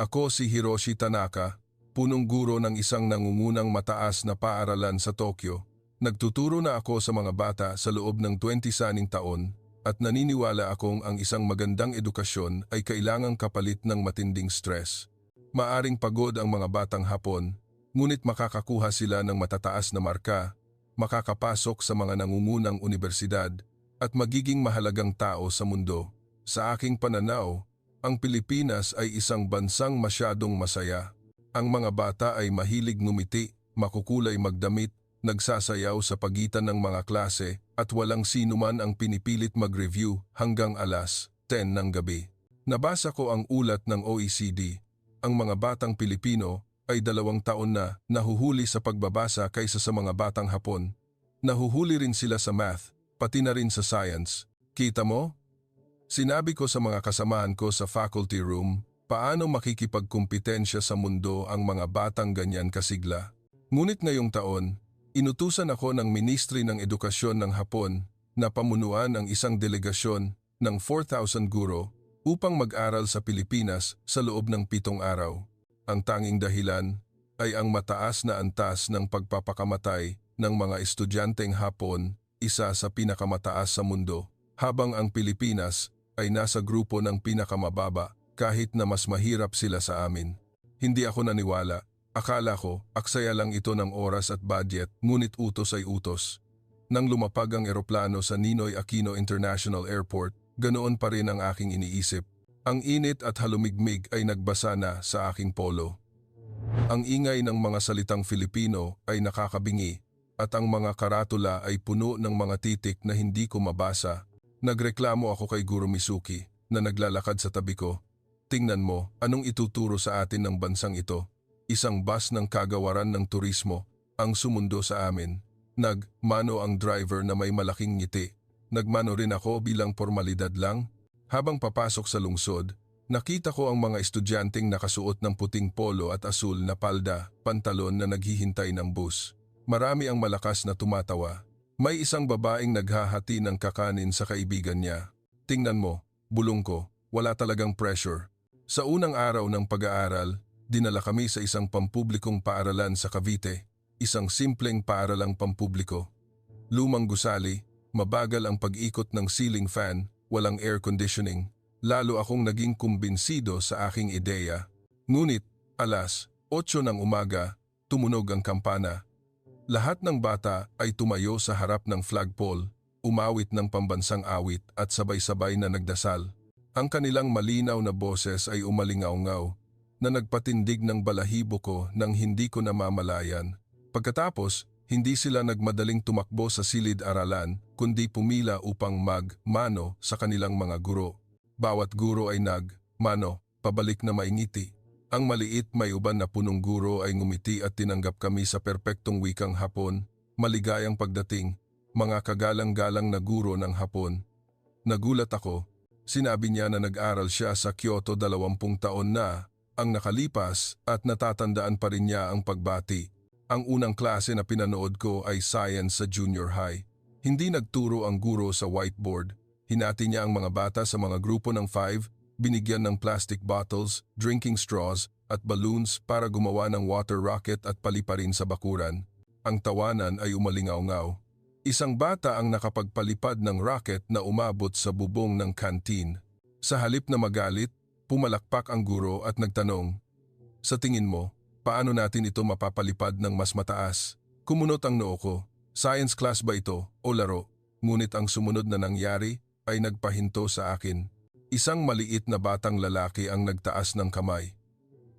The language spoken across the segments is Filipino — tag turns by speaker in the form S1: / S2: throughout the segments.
S1: Ako si Hiroshi Tanaka, punong guro ng isang nangungunang mataas na paaralan sa Tokyo. Nagtuturo na ako sa mga bata sa loob ng 20 taon at naniniwala akong ang isang magandang edukasyon ay kailangang kapalit ng matinding stress. Maaring pagod ang mga batang Hapon, ngunit makakakuha sila ng matataas na marka, makakapasok sa mga nangungunang unibersidad at magiging mahalagang tao sa mundo. Sa aking pananaw, ang Pilipinas ay isang bansang masyadong masaya. Ang mga bata ay mahilig ngumiti, makukulay magdamit, nagsasayaw sa pagitan ng mga klase at walang sino man ang pinipilit mag-review hanggang alas 10 ng gabi. Nabasa ko ang ulat ng OECD. Ang mga batang Pilipino ay 2 taon na nahuhuli sa pagbabasa kaysa sa mga batang Hapon. Nahuhuli rin sila sa math, pati na rin sa science. Kita mo? Sinabi ko sa mga kasamahan ko sa faculty room, paano makikipagkumpetensya sa mundo ang mga batang ganyan kasigla. Ngunit ngayong taon, inutusan ako ng Ministry ng Edukasyon ng Hapon na pamunuan ang isang delegasyon ng 4,000 guro upang mag-aral sa Pilipinas sa loob ng 7 araw. Ang tanging dahilan ay ang mataas na antas ng pagpapakamatay ng mga estudyanteng Hapon, isa sa pinakamataas sa mundo, habang ang Pilipinas ay nasa grupo ng pinakamababa kahit na mas mahirap sila sa amin. Hindi ako naniwala. Akala ko, aksaya lang ito ng oras at budget, ngunit utos ay utos. Nang lumapag ang eroplano sa Ninoy Aquino International Airport, ganoon pa rin ang aking iniisip. Ang init at halumigmig ay nagbasa na sa aking polo. Ang ingay ng mga salitang Filipino ay nakakabingi at ang mga karatula ay puno ng mga titik na hindi ko mabasa. Nagreklamo ako kay Guro Misuki na naglalakad sa tabi ko. Tingnan mo, anong ituturo sa atin ng bansang ito? Isang bus ng kagawaran ng turismo ang sumundo sa amin. Nagmano ang driver na may malaking ngiti. Nagmano rin ako bilang formalidad lang. Habang papasok sa lungsod, nakita ko ang mga estudyanteng nakasuot ng puting polo at asul na palda, pantalon na naghihintay ng bus. Marami ang malakas na tumatawa. May isang babaeng naghahati ng kakanin sa kaibigan niya. Tingnan mo, bulong ko, wala talagang pressure. Sa unang araw ng pag-aaral, dinala kami sa isang pampublikong paaralan sa Cavite, isang simpleng paaralang pampubliko. Lumang gusali, mabagal ang pag-ikot ng ceiling fan, walang air conditioning. Lalo akong naging kumbinsido sa aking ideya. Ngunit, alas 8 ng umaga, tumunog ang kampana. Lahat ng bata ay tumayo sa harap ng flagpole, umawit ng pambansang awit at sabay-sabay na nagdasal. Ang kanilang malinaw na boses ay umalingaw-ngaw na nagpatindig ng balahibo ko nang hindi ko namamalayan. Pagkatapos, hindi sila nagmadaling tumakbo sa silid-aralan kundi pumila upang mag-mano sa kanilang mga guro. Bawat guro ay nag-mano, pabalik na maingiti. Ang maliit may uban na punong guro ay ngumiti at tinanggap kami sa perpektong wikang Hapon, maligayang pagdating, mga kagalang-galang na guro ng Hapon. Nagulat ako, sinabi niya na nag-aral siya sa Kyoto 20 taon na, ang nakalipas at natatandaan pa rin niya ang pagbati. Ang unang klase na pinanood ko ay science sa junior high. Hindi nagturo ang guro sa whiteboard, hinati niya ang mga bata sa mga grupo ng 5, binigyan ng plastic bottles, drinking straws at balloons para gumawa ng water rocket at paliparin sa bakuran. Ang tawanan ay umalingaw-ngaw. Isang bata ang nakapagpalipad ng rocket na umabot sa bubong ng kantin. Sa halip na magalit, pumalakpak ang guro at nagtanong, "Sa tingin mo, paano natin ito mapapalipad ng mas mataas?" Kumunot ang noo ko. Science class ba ito o laro? Ngunit ang sumunod na nangyari ay nagpahinto sa akin. Isang maliit na batang lalaki ang nagtaas ng kamay.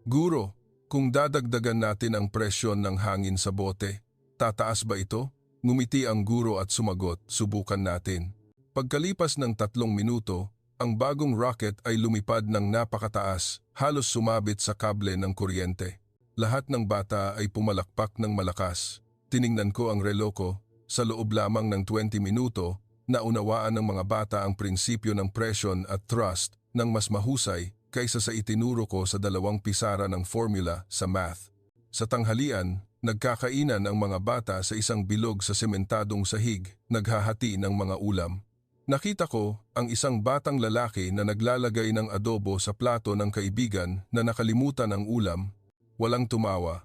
S1: "Guro, kung dadagdagan natin ang presyon ng hangin sa bote, tataas ba ito?" Ngumiti ang guro at sumagot, "Subukan natin." Pagkalipas ng 3 minuto, ang bagong rocket ay lumipad ng napakataas, halos sumabit sa kable ng kuryente. Lahat ng bata ay pumalakpak ng malakas. Tiningnan ko ang relo ko, sa loob lamang ng 20 minuto, naunawaan ng mga bata ang prinsipyo ng presyon at thrust ng mas mahusay kaysa sa itinuro ko sa 2 pisara ng formula sa math. Sa tanghalian, nagkakainan ang mga bata sa isang bilog sa sementadong sahig, naghahati ng mga ulam. Nakita ko ang isang batang lalaki na naglalagay ng adobo sa plato ng kaibigan na nakalimutan ang ulam. Walang tumawa,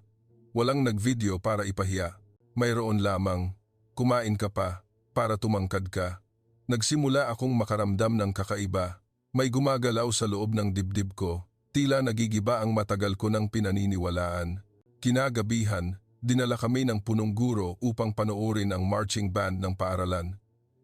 S1: walang nagvideo para ipahiya. Mayroon lamang, kumain ka pa, para tumangkad ka. Nagsimula akong makaramdam ng kakaiba. May gumagalaw sa loob ng dibdib ko, tila nagigiba ang matagal ko ng pinaniniwalaan. Kinagabihan, dinala kami ng punong guro upang panoorin ang marching band ng paaralan.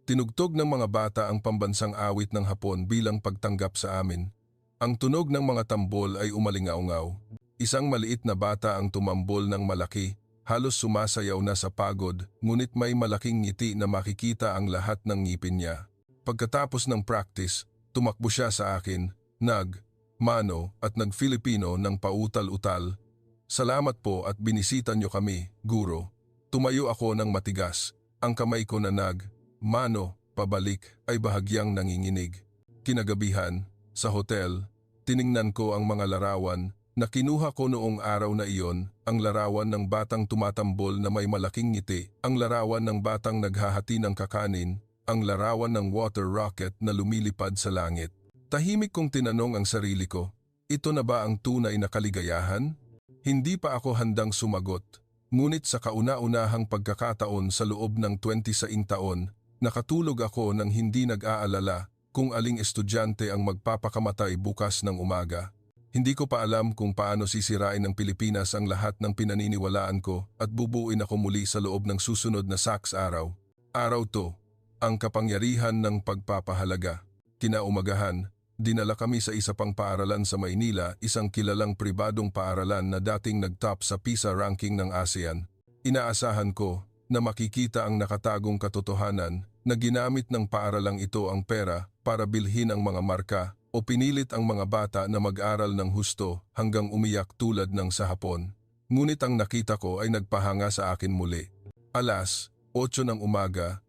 S1: Tinugtog ng mga bata ang pambansang awit ng Hapon bilang pagtanggap sa amin. Ang tunog ng mga tambol ay umalingaw-ngaw. Isang maliit na bata ang tumambol ng malaki, halos sumasayaw na sa pagod, ngunit may malaking ngiti na makikita ang lahat ng ngipin niya. Pagkatapos ng practice, tumakbo siya sa akin, Mano at nag-Filipino ng pautal-utal. Salamat po at binisita niyo kami, guro. Tumayo ako ng matigas. Ang kamay ko na Mano, pabalik ay bahagyang nanginginig. Kinagabihan, sa hotel, tiningnan ko ang mga larawan na kinuha ko noong araw na iyon, ang larawan ng batang tumatambol na may malaking ngiti, ang larawan ng batang naghahati ng kakanin, ang larawan ng water rocket na lumilipad sa langit. Tahimik kong tinanong ang sarili ko, ito na ba ang tunay na kaligayahan? Hindi pa ako handang sumagot, ngunit sa kauna-unahang pagkakataon sa loob ng 26 taon, nakatulog ako nang hindi nag-aalala kung aling estudyante ang magpapakamatay bukas ng umaga. Hindi ko pa alam kung paano sisirain ng Pilipinas ang lahat ng pinaniniwalaan ko at bubuuin ako muli sa loob ng susunod na SACS araw. Araw to, ang kapangyarihan ng pagpapahalaga. Kinaumagahan, dinala kami sa isa pang paaralan sa Maynila, isang kilalang pribadong paaralan na dating nag-top sa PISA ranking ng ASEAN. Inaasahan ko na makikita ang nakatagong katotohanan na ginamit ng paaralang ito ang pera para bilhin ang mga marka o pinilit ang mga bata na mag-aral ng husto hanggang umiyak tulad ng sa Hapon. Ngunit ang nakita ko ay nagpahanga sa akin muli. Alas 8 ng umaga,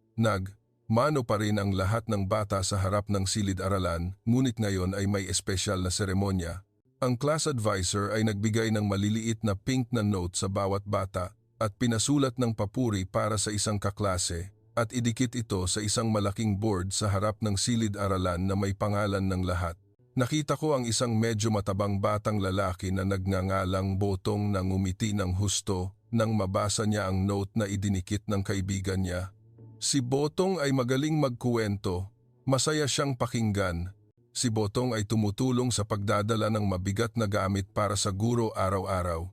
S1: Mano pa rin ang lahat ng bata sa harap ng silid-aralan, ngunit ngayon ay may espesyal na seremonya. Ang class advisor ay nagbigay ng maliliit na pink na note sa bawat bata at pinasulat ng papuri para sa isang kaklase at idikit ito sa isang malaking board sa harap ng silid-aralan na may pangalan ng lahat. Nakita ko ang isang medyo matabang batang lalaki na nagngangalang Botong na ngumiti ng husto nang mabasa niya ang note na idinikit ng kaibigan niya. Si Botong ay magaling magkuwento, masaya siyang pakinggan. Si Botong ay tumutulong sa pagdadala ng mabigat na gamit para sa guro araw-araw.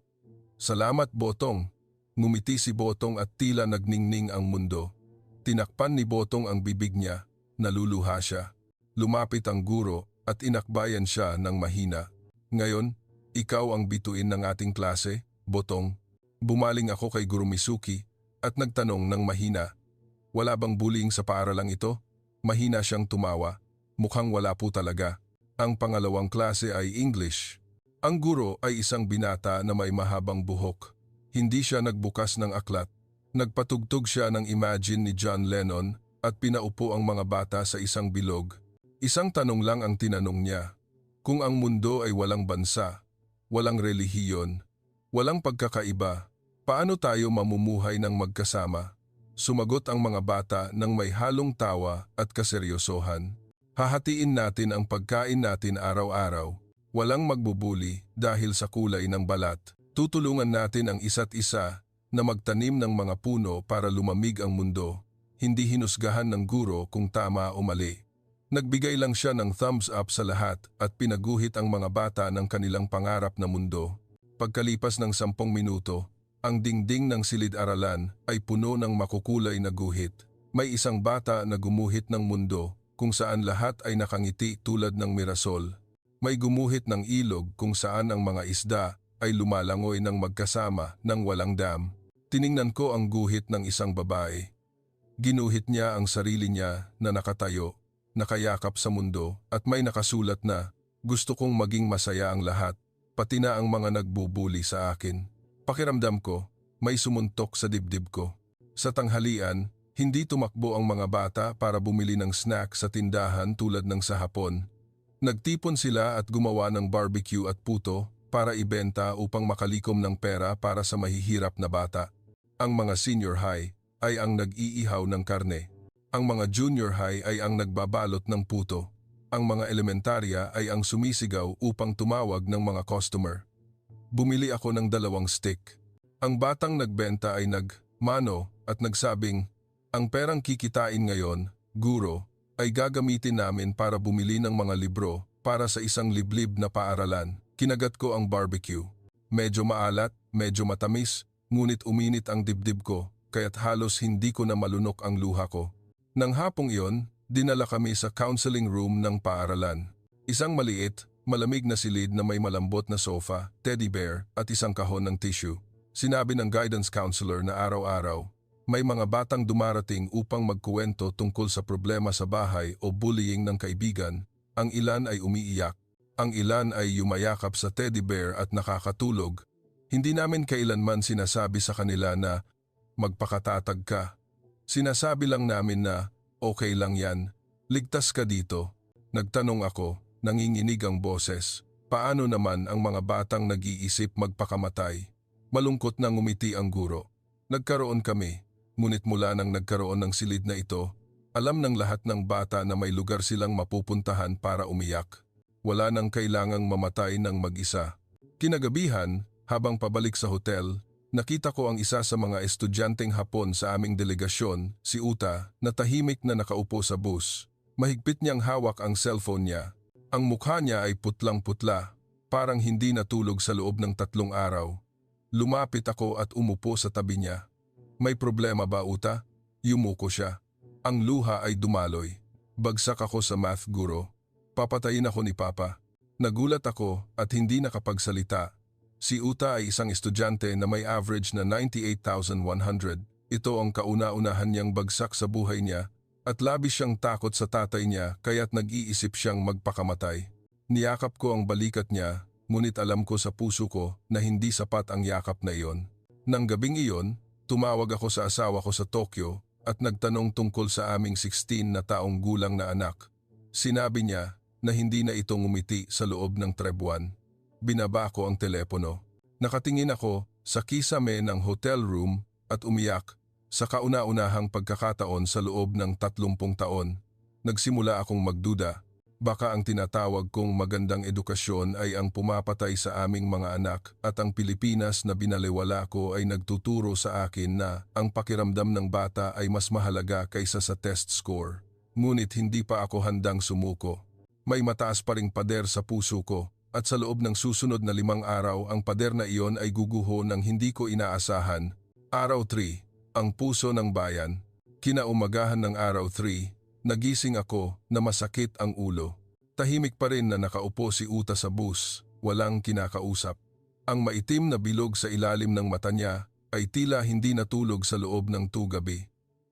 S1: Salamat Botong, ngumiti si Botong at tila nagningning ang mundo. Tinakpan ni Botong ang bibig niya, naluluha siya. Lumapit ang guro at inakbayan siya ng mahina. Ngayon, ikaw ang bituin ng ating klase, Botong. Bumaling ako kay Guro Misuki at nagtanong ng mahina. Wala bang bullying sa paaralang ito? Mahina siyang tumawa. Mukhang wala po talaga. Ang pangalawang klase ay English. Ang guro ay isang binata na may mahabang buhok. Hindi siya nagbukas ng aklat. Nagpatugtog siya ng Imagine ni John Lennon at pinaupo ang mga bata sa isang bilog. Isang tanong lang ang tinanong niya. Kung ang mundo ay walang bansa, walang relihiyon, walang pagkakaiba, paano tayo mamumuhay ng magkasama? Sumagot ang mga bata ng may halong tawa at kaseryosohan. Hahatiin natin ang pagkain natin araw-araw. Walang magbubuli dahil sa kulay ng balat. Tutulungan natin ang isa't isa na magtanim ng mga puno para lumamig ang mundo. Hindi hinusgahan ng guro kung tama o mali. Nagbigay lang siya ng thumbs up sa lahat at pinaguhit ang mga bata ng kanilang pangarap na mundo. Pagkalipas ng 10 minuto, ang dingding ng silid-aralan ay puno ng makukulay na guhit. May isang bata na gumuhit ng mundo kung saan lahat ay nakangiti tulad ng mirasol. May gumuhit ng ilog kung saan ang mga isda ay lumalangoy ng magkasama ng walang dam. Tiningnan ko ang guhit ng isang babae. Ginuhit niya ang sarili niya na nakatayo, nakayakap sa mundo at may nakasulat na, gusto kong maging masaya ang lahat, pati na ang mga nagbubuli sa akin. Pakiramdam ko, may sumuntok sa dibdib ko. Sa tanghalian, hindi tumakbo ang mga bata para bumili ng snack sa tindahan tulad ng sa Hapon. Nagtipon sila at gumawa ng barbecue at puto para ibenta upang makalikom ng pera para sa mahihirap na bata. Ang mga senior high ay ang nag-iihaw ng karne. Ang mga junior high ay ang nagbabalot ng puto. Ang mga elementarya ay ang sumisigaw upang tumawag ng mga customer. Bumili ako ng 2 stick. Ang batang nagbenta ay nagmano at nagsabing, "Ang perang kikitain ngayon, guro, ay gagamitin namin para bumili ng mga libro para sa isang liblib na paaralan." Kinagat ko ang barbecue. Medyo maalat, medyo matamis, ngunit uminit ang dibdib ko, kaya't halos hindi ko na malunok ang luha ko. Nang hapong iyon, dinala kami sa counseling room ng paaralan. Isang maliit, malamig na silid na may malambot na sofa, teddy bear at isang kahon ng tissue. Sinabi ng guidance counselor na araw-araw, may mga batang dumarating upang magkuwento tungkol sa problema sa bahay o bullying ng kaibigan. Ang ilan ay umiiyak. Ang ilan ay yumayakap sa teddy bear at nakakatulog. Hindi namin kailanman sinasabi sa kanila na magpakatatag ka. Sinasabi lang namin na okay lang yan, ligtas ka dito. Nagtanong ako, nanginginig ang boses. Paano naman ang mga batang nag-iisip magpakamatay? Malungkot na ngumiti ang guro. Nagkaroon kami, ngunit mula nang nagkaroon ng silid na ito, alam ng lahat ng bata na may lugar silang mapupuntahan para umiyak. Wala nang kailangang mamatay ng mag-isa. Kinagabihan, habang pabalik sa hotel, nakita ko ang isa sa mga estudyanteng Hapon sa aming delegasyon, si Uta, na tahimik na nakaupo sa bus. Mahigpit niyang hawak ang cellphone niya. Ang mukha niya ay putlang-putla, parang hindi natulog sa loob ng 3 araw. Lumapit ako at umupo sa tabi niya. May problema ba, Uta? Yumuko siya. Ang luha ay dumaloy. Bagsak ako sa math guro. Papatayin ako ni Papa. Nagulat ako at hindi nakapagsalita. Si Uta ay isang estudyante na may average na 98,100. Ito ang kauna-unahan niyang bagsak sa buhay niya at labis siyang takot sa tatay niya kaya't nag-iisip siyang magpakamatay. Niyakap ko ang balikat niya, ngunit alam ko sa puso ko na hindi sapat ang yakap na iyon. Nang gabing iyon, tumawag ako sa asawa ko sa Tokyo at nagtanong tungkol sa aming 16 na taong gulang na anak. Sinabi niya na hindi na ito ngumiti sa loob ng 3 buwan. Binaba ko ang telepono. Nakatingin ako sa kisame ng hotel room at umiyak sa kauna-unahang pagkakataon sa loob ng 30 taon. Nagsimula akong magduda. Baka ang tinatawag kong magandang edukasyon ay ang pumapatay sa aming mga anak at ang Pilipinas na binaliwala ko ay nagtuturo sa akin na ang pakiramdam ng bata ay mas mahalaga kaysa sa test score. Ngunit hindi pa ako handang sumuko. May mataas pa ring pader sa puso ko. At sa loob ng susunod na 5 araw ang pader na iyon ay guguho ng hindi ko inaasahan. Araw 3, ang puso ng bayan. Kinaumagahan ng araw 3, nagising ako na masakit ang ulo. Tahimik pa rin na nakaupo si Uta sa bus, walang kinakausap. Ang maitim na bilog sa ilalim ng mata niya ay tila hindi natulog sa loob ng gabi.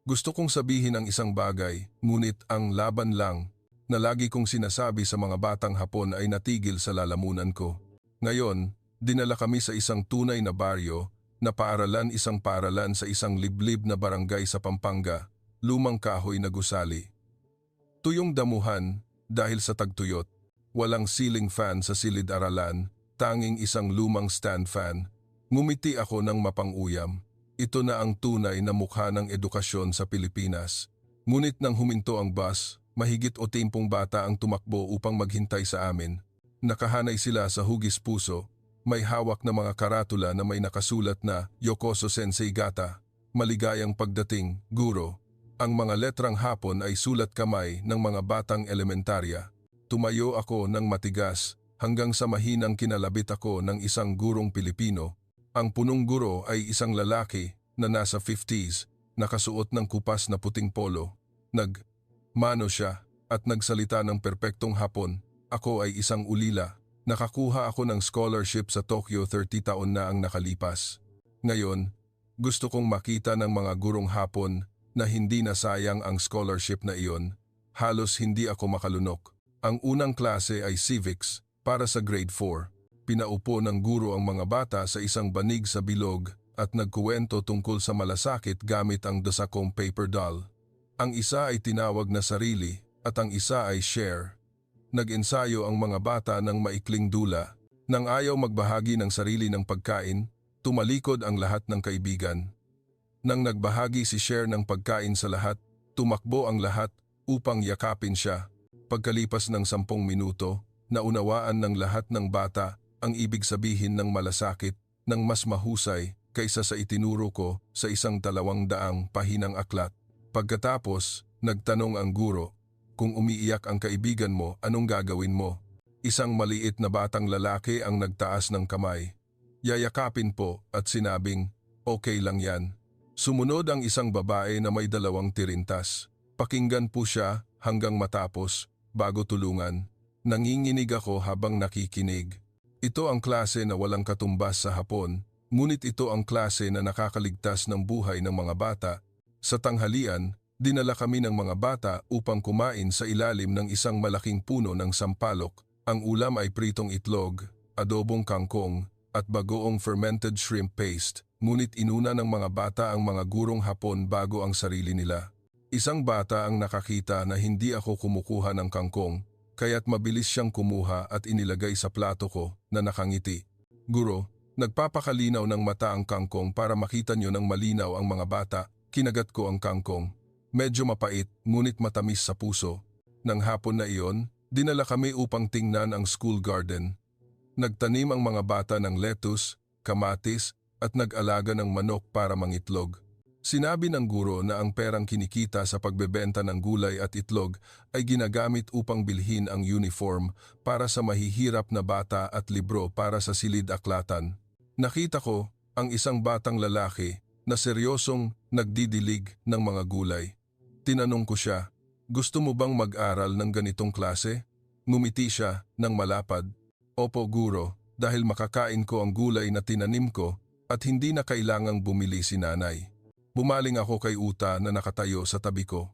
S1: Gusto kong sabihin ang isang bagay, ngunit ang laban lang na lagi kong sinasabi sa mga batang Hapon ay natigil sa lalamunan ko. Ngayon, dinala kami sa isang tunay na baryo na isang paaralan sa isang liblib na barangay sa Pampanga, lumang kahoy na gusali. Tuyong damuhan dahil sa tagtuyot, walang ceiling fan sa silid-aralan, tanging isang lumang stand fan. Ngumiti ako ng mapanguyam. Ito na ang tunay na mukha ng edukasyon sa Pilipinas. Ngunit nang huminto ang bus, mahigit 80 bata ang tumakbo upang maghintay sa amin. Nakahanay sila sa hugis puso, may hawak na mga karatula na may nakasulat na Yokoso Sensei Gata, maligayang pagdating, guro. Ang mga letrang Hapon ay sulat kamay ng mga batang elementarya. Tumayo ako ng matigas hanggang sa mahinang kinalabit ako ng isang gurong Pilipino. Ang punong guro ay isang lalaki na nasa 50s, nakasuot ng kupas na puting polo. Mano siya at nagsalita ng perpektong Hapon. Ako ay isang ulila. Nakakuha ako ng scholarship sa Tokyo 30 taon na ang nakalipas. Ngayon, gusto kong makita ng mga gurong Hapon na hindi nasayang ang scholarship na iyon. Halos hindi ako makalunok. Ang unang klase ay civics para sa grade 4. Pinaupo ng guro ang mga bata sa isang banig sa bilog at nagkuwento tungkol sa malasakit gamit ang dasakong paper doll. Ang isa ay tinawag na sarili at ang isa ay share. Nag-ensayo ang mga bata ng maikling dula. Nang ayaw magbahagi ng sarili ng pagkain, tumalikod ang lahat ng kaibigan. Nang nagbahagi si share ng pagkain sa lahat, Tumakbo ang lahat upang yakapin siya. Pagkalipas ng 10 minuto, naunawaan ng lahat ng bata ang ibig sabihin ng malasakit ng mas mahusay kaysa sa itinuro ko sa isang 200 pahinang aklat. Pagkatapos, nagtanong ang guro, kung umiiyak ang kaibigan mo, anong gagawin mo? Isang maliit na batang lalaki ang nagtaas ng kamay. Yayakapin po at sinabing, okay lang yan. Sumunod ang isang babae na may 2 tirintas. Pakinggan po siya hanggang matapos, bago tulungan. Nanginginig ako habang nakikinig. Ito ang klase na walang katumbas sa Hapon, ngunit ito ang klase na nakakaligtas ng buhay ng mga bata. Sa tanghalian, dinala kami ng mga bata upang kumain sa ilalim ng isang malaking puno ng sampalok. Ang ulam ay pritong itlog, adobong kangkong, at bagoong fermented shrimp paste, ngunit inuna ng mga bata ang mga gurong Hapon bago ang sarili nila. Isang bata ang nakakita na hindi ako kumukuha ng kangkong, kaya't mabilis siyang kumuha at inilagay sa plato ko na nakangiti. Guro, nagpapakalinaw ng mata ang kangkong para makita niyo ng malinaw ang mga bata. Kinagat ko ang kangkong. Medyo mapait, ngunit matamis sa puso. Nang hapon na iyon, dinala kami upang tingnan ang school garden. Nagtanim ang mga bata ng lettuce, kamatis, at nag-alaga ng manok para mangitlog. Sinabi ng guro na ang perang kinikita sa pagbebenta ng gulay at itlog ay ginagamit upang bilhin ang uniform para sa mahihirap na bata at libro para sa silid-aklatan. Nakita ko ang isang batang lalaki na seryosong nagdidilig ng mga gulay. Tinanong ko siya, gusto mo bang mag-aral ng ganitong klase? Ngumiti siya ng malapad. Opo guro, dahil makakain ko ang gulay na tinanim ko at hindi na kailangang bumili si nanay. Bumaling ako kay Uta na nakatayo sa tabi ko.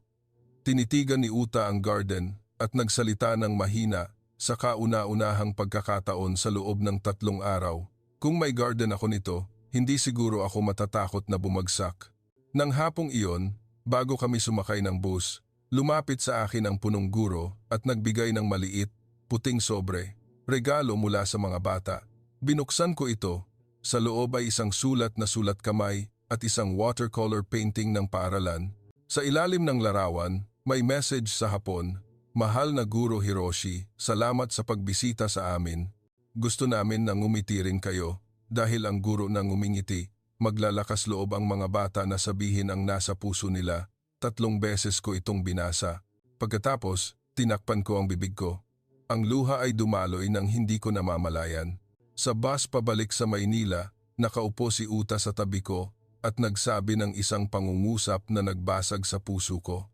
S1: Tinitigan ni Uta ang garden at nagsalita ng mahina sa kauna-unahang pagkakataon sa loob ng 3 araw. Kung may garden ako nito, hindi siguro ako matatakot na bumagsak. Nang hapong iyon, bago kami sumakay ng bus, lumapit sa akin ang punong guro at nagbigay ng maliit, puting sobre, regalo mula sa mga bata. Binuksan ko ito. Sa loob ay isang sulat na sulat kamay at isang watercolor painting ng paaralan. Sa ilalim ng larawan, may message sa Hapon, Mahal na Guro Hiroshi, salamat sa pagbisita sa amin. Gusto namin na ngumiti rin kayo. Dahil ang guro na ngumingiti, maglalakas loob ang mga bata na sabihin ang nasa puso nila. 3 beses ko itong binasa. Pagkatapos, tinakpan ko ang bibig ko. Ang luha ay dumaloy nang hindi ko namamalayan. Sa bus pabalik sa Maynila, nakaupo si Uta sa tabi ko at nagsabi ng isang pangungusap na nagbasag sa puso ko.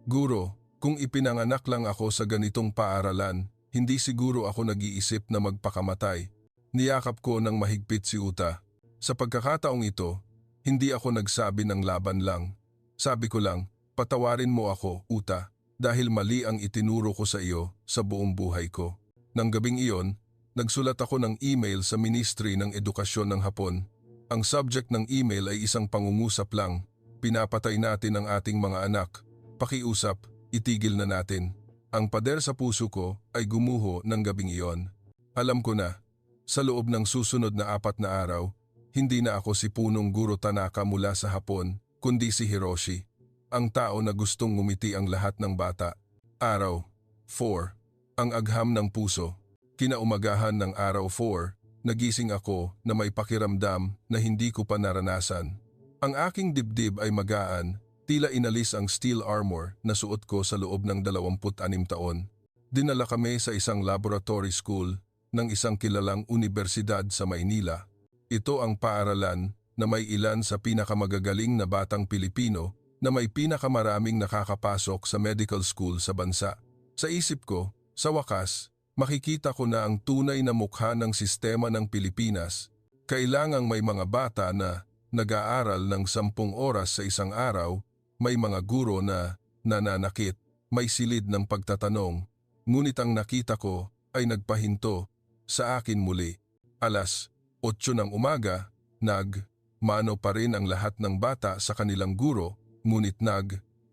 S1: Guro, kung ipinanganak lang ako sa ganitong paaralan, hindi siguro ako nag-iisip na magpakamatay. Niyakap ko ng mahigpit si Uta. Sa pagkakataong ito, hindi ako nagsabi ng laban lang. Sabi ko lang, patawarin mo ako, Uta, dahil mali ang itinuro ko sa iyo sa buong buhay ko. Nang gabing iyon, nagsulat ako ng email sa Ministry ng Edukasyon ng Hapon. Ang subject ng email ay isang pangungusap lang. Pinapatay natin ang ating mga anak. Pakiusap, itigil na natin. Ang pader sa puso ko ay gumuho ng gabing iyon. Alam ko na, sa loob ng susunod na 4 na araw, hindi na ako si punong Guro Tanaka mula sa Hapon, kundi si Hiroshi, ang tao na gustong ngumiti ang lahat ng bata. Araw 4. Ang agham ng puso. Kinaumagahan ng araw 4, nagising ako na may pakiramdam na hindi ko pa naranasan. Ang aking dibdib ay magaan, tila inalis ang steel armor na suot ko sa loob ng 26 taon. Dinala kami sa isang laboratory school ng isang kilalang universidad sa Maynila. Ito ang paaralan na may ilan sa pinakamagagaling na batang Pilipino na may pinakamaraming nakakapasok sa medical school sa bansa. Sa isip ko, sa wakas, makikita ko na ang tunay na mukha ng sistema ng Pilipinas. Kailangang may mga bata na nag-aaral ng 10 oras sa isang araw, may mga guro na nananakit, may silid ng pagtatanong, ngunit ang nakita ko ay nagpahinto sa akin muli. Alas 8 ng umaga, mano pa rin ang lahat ng bata sa kanilang guro, ngunit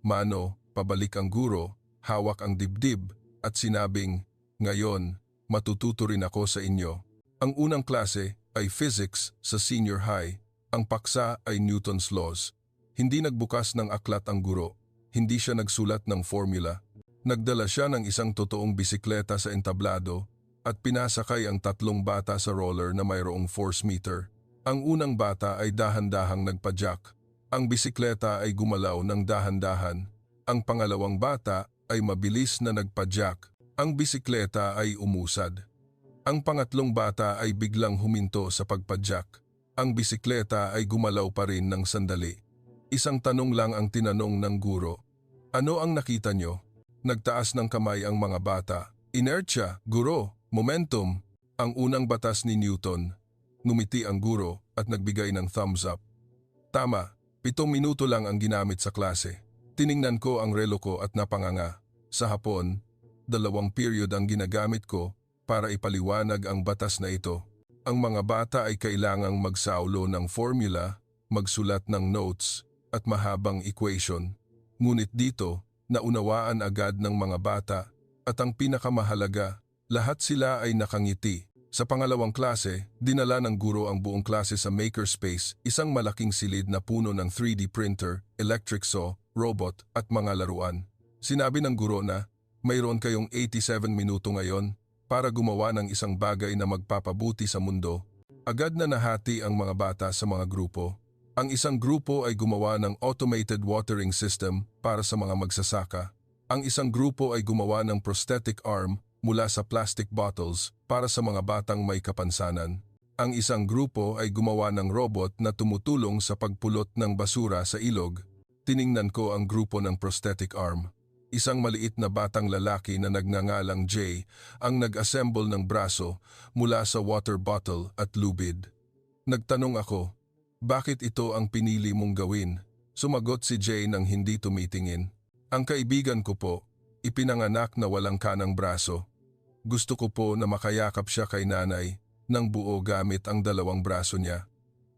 S1: mano pabalik ang guro, hawak ang dibdib at sinabing, ngayon, matututo rin ako sa inyo. Ang unang klase ay physics sa senior high, ang paksa ay Newton's laws. Hindi nagbukas ng aklat ang guro, hindi siya nagsulat ng formula. Nagdala siya ng isang totoong bisikleta sa entablado at pinasakay ang 3 bata sa roller na mayroong force meter. Ang unang bata ay dahan-dahang nagpa-jack. Ang bisikleta ay gumalaw ng dahan-dahan. Ang pangalawang bata ay mabilis na nagpa-jack. Ang bisikleta ay umusad. Ang pangatlong bata ay biglang huminto sa pagpa-jack. Ang bisikleta ay gumalaw pa rin ng sandali. Isang tanong lang ang tinanong ng guro. Ano ang nakita nyo? Nagtaas ng kamay ang mga bata. Inertia, guro, momentum, ang unang batas ni Newton. Ngumiti ang guro at nagbigay ng thumbs up. Tama, 7 minuto lang ang ginamit sa klase. Tiningnan ko ang relo ko at napanganga. Sa hapon, 2 period ang ginagamit ko para ipaliwanag ang batas na ito. Ang mga bata ay kailangang magsaulo ng formula, magsulat ng notes, at mahabang equation. Ngunit dito, naunawaan agad ng mga bata at ang pinakamahalaga, lahat sila ay nakangiti. Sa pangalawang klase, dinala ng guro ang buong klase sa makerspace, isang malaking silid na puno ng 3D printer, electric saw, robot at mga laruan. Sinabi ng guro na, mayroon kayong 87 minuto ngayon para gumawa ng isang bagay na magpapabuti sa mundo. Agad na nahati ang mga bata sa mga grupo. Ang isang grupo ay gumawa ng automated watering system para sa mga magsasaka. Ang isang grupo ay gumawa ng prosthetic arm mula sa plastic bottles para sa mga batang may kapansanan. Ang isang grupo ay gumawa ng robot na tumutulong sa pagpulot ng basura sa ilog. Tiningnan ko ang grupo ng prosthetic arm. Isang maliit na batang lalaki na nagngangalang Jay ang nag-assemble ng braso mula sa water bottle at lubid. Nagtanong ako, bakit ito ang pinili mong gawin? Sumagot si Jay nang hindi tumitingin. Ang kaibigan ko po, ipinanganak na walang kanang braso. Gusto ko po na makayakap siya kay nanay ng buo gamit ang 2 braso niya.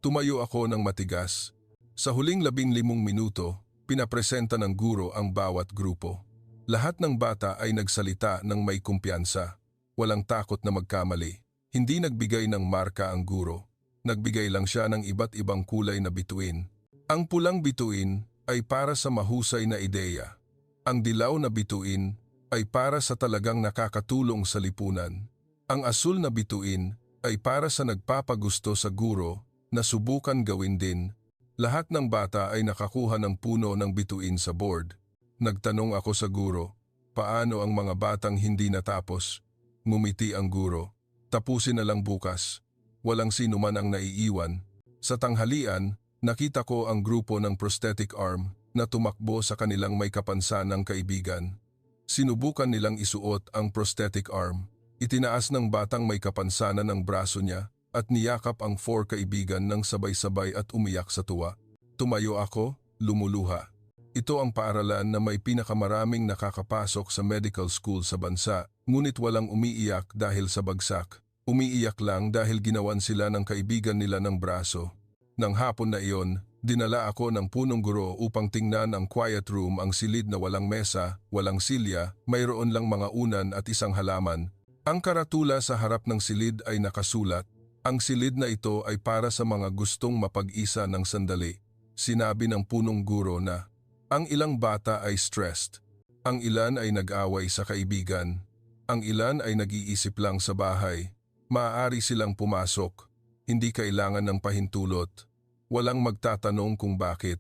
S1: Tumayo ako ng matigas. Sa huling 15 minuto, pinapresenta ng guro ang bawat grupo. Lahat ng bata ay nagsalita ng may kumpiyansa. Walang takot na magkamali. Hindi nagbigay ng marka ang guro. Nagbigay lang siya ng iba't ibang kulay na bituin. Ang pulang bituin ay para sa mahusay na ideya. Ang dilaw na bituin ay para sa talagang nakakatulong sa lipunan. Ang asul na bituin ay para sa nagpapagusto sa guro na subukan gawin din. Lahat ng bata ay nakakuha ng puno ng bituin sa board. Nagtanong ako sa guro, paano ang mga batang hindi natapos? Ngumiti ang guro, tapusin na lang bukas. Walang sino man ang naiiwan. Sa tanghalian, nakita ko ang grupo ng prosthetic arm na tumakbo sa kanilang may kapansanang kaibigan. Sinubukan nilang isuot ang prosthetic arm. Itinaas ng batang may kapansanan ang braso niya at niyakap ang 4 kaibigan ng sabay-sabay at umiyak sa tuwa. Tumayo ako, lumuluha. Ito ang paaralan na may pinakamaraming nakakapasok sa medical school sa bansa, ngunit walang umiiyak dahil sa bagsak. Umiiyak lang dahil ginawan sila ng kaibigan nila ng braso. Nang hapon na iyon, dinala ako ng punong guro upang tingnan ang quiet room, ang silid na walang mesa, walang silya, mayroon lang mga unan at isang halaman. Ang karatula sa harap ng silid ay nakasulat. Ang silid na ito ay para sa mga gustong mapag-isa ng sandali. Sinabi ng punong guro na, ang ilang bata ay stressed. Ang ilan ay nag-away sa kaibigan. Ang ilan ay nag-iisip lang sa bahay. Maaari silang pumasok, hindi kailangan ng pahintulot. Walang magtatanong kung bakit.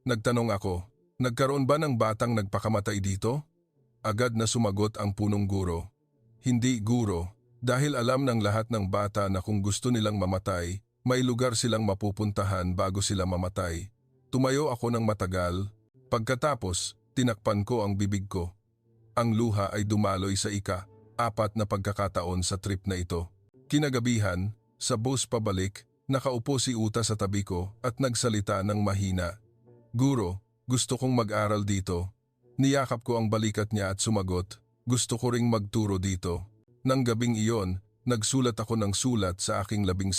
S1: Nagtanong ako, nagkaroon ba ng batang nagpakamatay dito? Agad na sumagot ang punong guro. Hindi guro, dahil alam ng lahat ng bata na kung gusto nilang mamatay, may lugar silang mapupuntahan bago sila mamatay. Tumayo ako ng matagal. Pagkatapos, tinakpan ko ang bibig ko. Ang luha ay dumaloy sa 4 na pagkakataon sa trip na ito. Kinagabihan, sa bus pabalik, nakaupo si Uta sa tabi ko at nagsalita ng mahina. Guro, gusto kong mag-aral dito. Niyakap ko ang balikat niya at sumagot, gusto ko ring magturo dito. Nang gabing iyon, nagsulat ako ng sulat sa aking 16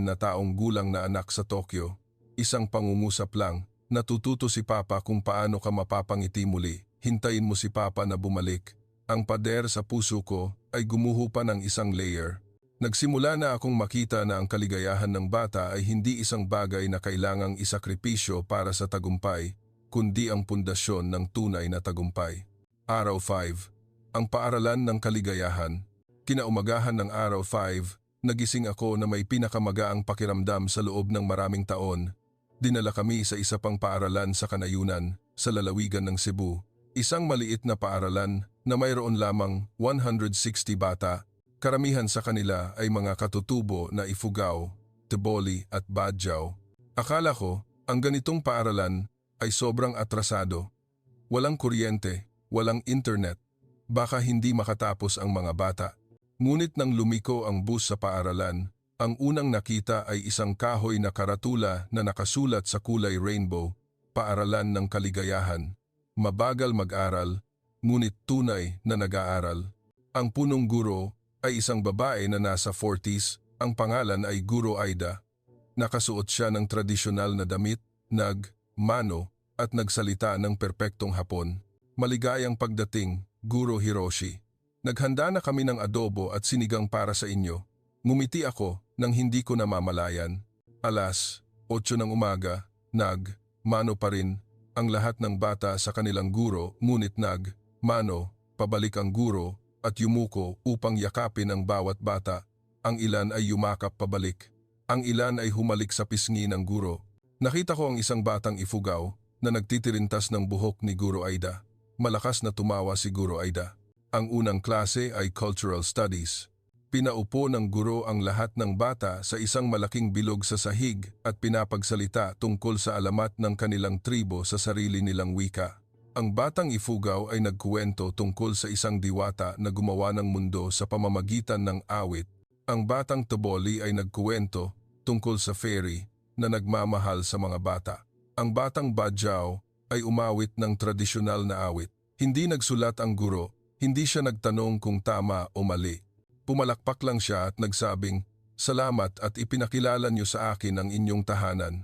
S1: na taong gulang na anak sa Tokyo. Isang pangungusap lang, natututo si Papa kung paano ka mapapangiti muli. Hintayin mo si Papa na bumalik. Ang pader sa puso ko ay gumuho pa ng isang layer. Nagsimula na akong makita na ang kaligayahan ng bata ay hindi isang bagay na kailangang isakripisyo para sa tagumpay. kundi ang pundasyon ng tunay na tagumpay. Araw 5. Ang paaralan ng kaligayahan. Kinaumagahan ng araw 5, nagising ako na may pinakamagaang pakiramdam sa loob ng maraming taon. Dinala kami sa isa pang paaralan sa Kanayunan, sa lalawigan ng Cebu. Isang maliit na paaralan na mayroon lamang 160 bata. Karamihan sa kanila ay mga katutubo na Ifugao, Tiboli at Badjao. Akala ko, ang ganitong paaralan ay sobrang atrasado. Walang kuryente, walang internet. Baka hindi makatapos ang mga bata. Ngunit nang lumiko ang bus sa paaralan, ang unang nakita ay isang kahoy na karatula na nakasulat sa kulay rainbow, Paaralan ng Kaligayahan. Mabagal mag-aral, ngunit tunay na nag-aaral. Ang punong guro ay isang babae na nasa 40s, ang pangalan ay Guro Aida. Nakasuot siya ng tradisyonal na damit, mano, at nagsalita ng perpektong Hapon. Maligayang pagdating, Guro Hiroshi. Naghanda na kami ng adobo at sinigang para sa inyo. Ngumiti ako nang hindi ko namamalayan. Alas 8 ng umaga, mano pa rin ang lahat ng bata sa kanilang guro, ngunit mano, pabalik ang guro at yumuko upang yakapin ang bawat bata. Ang ilan ay yumakap pabalik. Ang ilan ay humalik sa pisngi ng guro. Nakita ko ang isang batang Ifugao na nagtitirintas ng buhok ni Guro Aida. Malakas na tumawa si Guro Aida. Ang unang klase ay Cultural Studies. Pinaupo ng guro ang lahat ng bata sa isang malaking bilog sa sahig at pinapagsalita tungkol sa alamat ng kanilang tribo sa sarili nilang wika. Ang batang Ifugao ay nagkuwento tungkol sa isang diwata na gumawa ng mundo sa pamamagitan ng awit. Ang batang Tiboli ay nagkuwento tungkol sa fairy na nagmamahal sa mga bata. Ang batang Badjao ay umawit ng tradisyonal na awit. Hindi nagsulat ang guro, hindi siya nagtanong kung tama o mali. Pumalakpak lang siya at nagsabing, "Salamat at ipinakilala niyo sa akin ang inyong tahanan."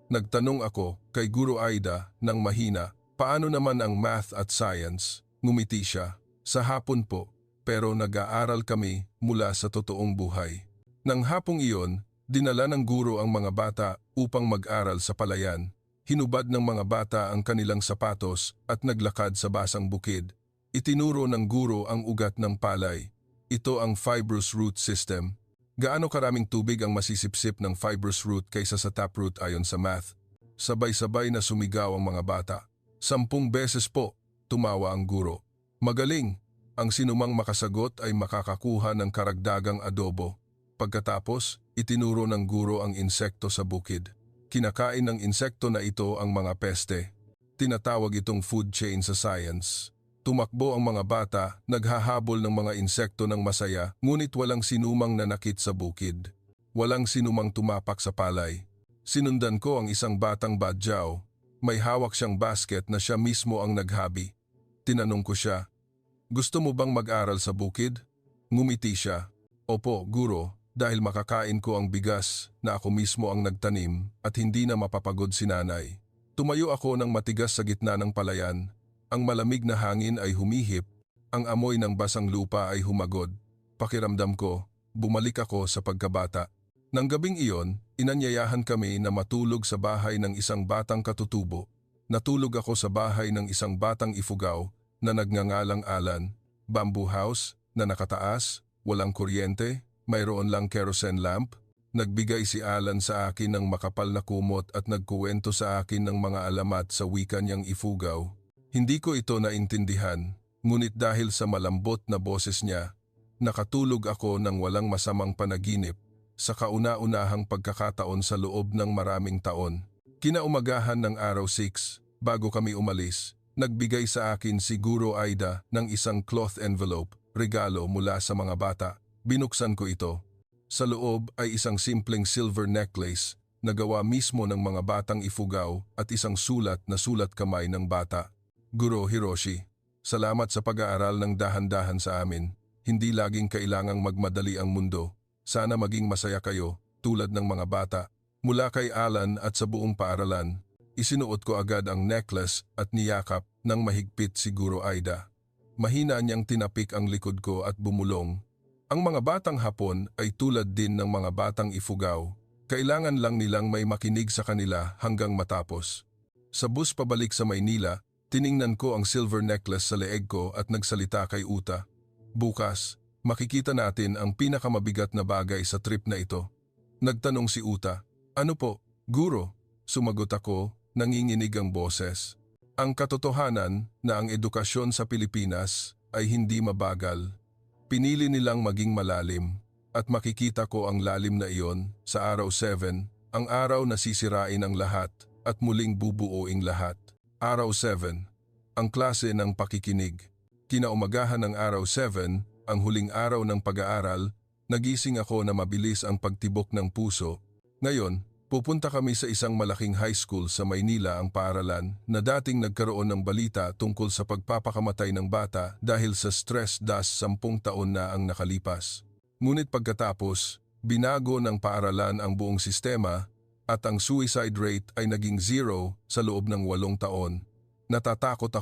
S1: Nagtanong ako kay Guro Aida ng mahina, "Paano naman ang math at science?" Ngumiti siya, "Sa hapon po, pero nag-aaral kami mula sa totoong buhay." Nang hapong iyon, dinala ng guro ang mga bata upang mag-aral sa palayan. Hinubad ng mga bata ang kanilang sapatos at naglakad sa basang bukid. Itinuro ng guro ang ugat ng palay. Ito ang fibrous root system. Gaano karaming tubig ang masisipsip ng fibrous root kaysa sa taproot ayon sa math? Sabay-sabay na sumigaw ang mga bata. 10 beses po, tumawa ang guro. Magaling, ang sinumang makasagot ay makakakuha ng karagdagang adobo. Pagkatapos, itinuro ng guro ang insekto sa bukid. Kinakain ng insekto na ito ang mga peste. Tinatawag itong food chain sa science. Tumakbo ang mga bata, naghahabol ng mga insekto ng masaya, ngunit walang sinumang nanakit sa bukid. Walang sinumang tumapak sa palay. Sinundan ko ang isang batang Badjao. May hawak siyang basket na siya mismo ang naghabi. Tinanong ko siya, "Gusto mo bang mag-aral sa bukid?" Ngumiti siya, "Opo, guro, dahil makakain ko ang bigas na ako mismo ang nagtanim at hindi na mapapagod si nanay." Tumayo ako ng matigas sa gitna ng palayan. Ang malamig na hangin ay humihip, ang amoy ng basang lupa ay humagod. Pakiramdam ko, bumalik ako sa pagkabata. Nang gabing iyon, inanyayahan kami na matulog sa bahay ng isang batang katutubo. Natulog ako sa bahay ng isang batang Ifugao na nagngangalang Alan. Bamboo house na nakataas, walang kuryente, mayroon lang kerosene lamp. Nagbigay si Alan sa akin ng makapal na kumot at nagkuwento sa akin ng mga alamat sa wika niyang Ifugao. Hindi ko ito naintindihan, ngunit dahil sa malambot na boses niya, nakatulog ako ng walang masamang panaginip sa kauna-unahang pagkakataon sa loob ng maraming taon. Kinaumagahan ng araw 6, bago kami umalis, nagbigay sa akin si Guro Aida ng isang cloth envelope, regalo mula sa mga bata. Binuksan ko ito. Sa loob ay isang simpleng silver necklace na gawa mismo ng mga batang Ifugao at isang sulat na sulat kamay ng bata. Guro Hiroshi, salamat sa pag-aaral ng dahan-dahan sa amin. Hindi laging kailangang magmadali ang mundo. Sana maging masaya kayo, tulad ng mga bata. Mula kay Alan at sa buong paaralan, isinuot ko agad ang necklace at niyakap ng mahigpit si Guro Aida. Mahina niyang tinapik ang likod ko at bumulong. Ang mga batang Hapon ay tulad din ng mga batang Ifugao. Kailangan lang nilang may makinig sa kanila hanggang matapos. Sa bus pabalik sa Maynila, tiningnan ko ang silver necklace sa leeg ko at nagsalita kay Uta. Bukas, makikita natin ang pinakamabigat na bagay sa trip na ito. Nagtanong si Uta. Ano po, guro? Sumagot ako, nanginginig ang boses. Ang katotohanan na ang edukasyon sa Pilipinas ay hindi mabagal. Pinili nilang maging malalim at makikita ko ang lalim na iyon sa araw 7, ang araw na sisirain ang lahat at muling bubuoing lahat. Araw 7, ang klase ng pakikinig. Kinaumagahan ng araw 7, ang huling araw ng pag-aaral, nagising ako na mabilis ang pagtibok ng puso. Ngayon, pupunta kami sa isang malaking high school sa Maynila, ang paaralan na dating nagkaroon ng balita tungkol sa pagpapakamatay ng bata dahil sa stress dahil 10 taon na ang nakalipas. Ngunit pagkatapos, binago ng paaralan ang buong sistema at ang suicide rate ay naging 0 sa loob ng 8 taon. Natatakot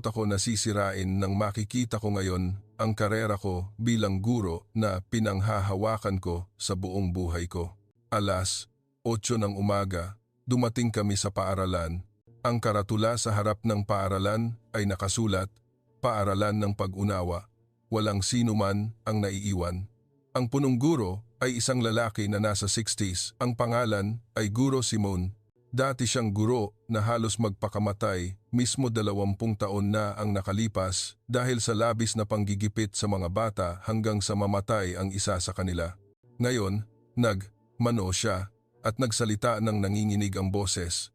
S1: ako na sisirain nang makikita ko ngayon ang karera ko bilang guro na pinanghahawakan ko sa buong buhay ko. Alas 8 ng umaga, dumating kami sa paaralan. Ang karatula sa harap ng paaralan ay nakasulat, Paaralan ng Pag-unawa. Walang sino man ang naiiwan. Ang punong guro ay isang lalaki na nasa 60s. Ang pangalan ay Guro Simon. Dati siyang guro na halos magpakamatay, mismo 20 taon na ang nakalipas dahil sa labis na panggigipit sa mga bata hanggang sa mamatay ang isa sa kanila. Ngayon, nagmano siya at nagsalita ng nanginginig ang boses.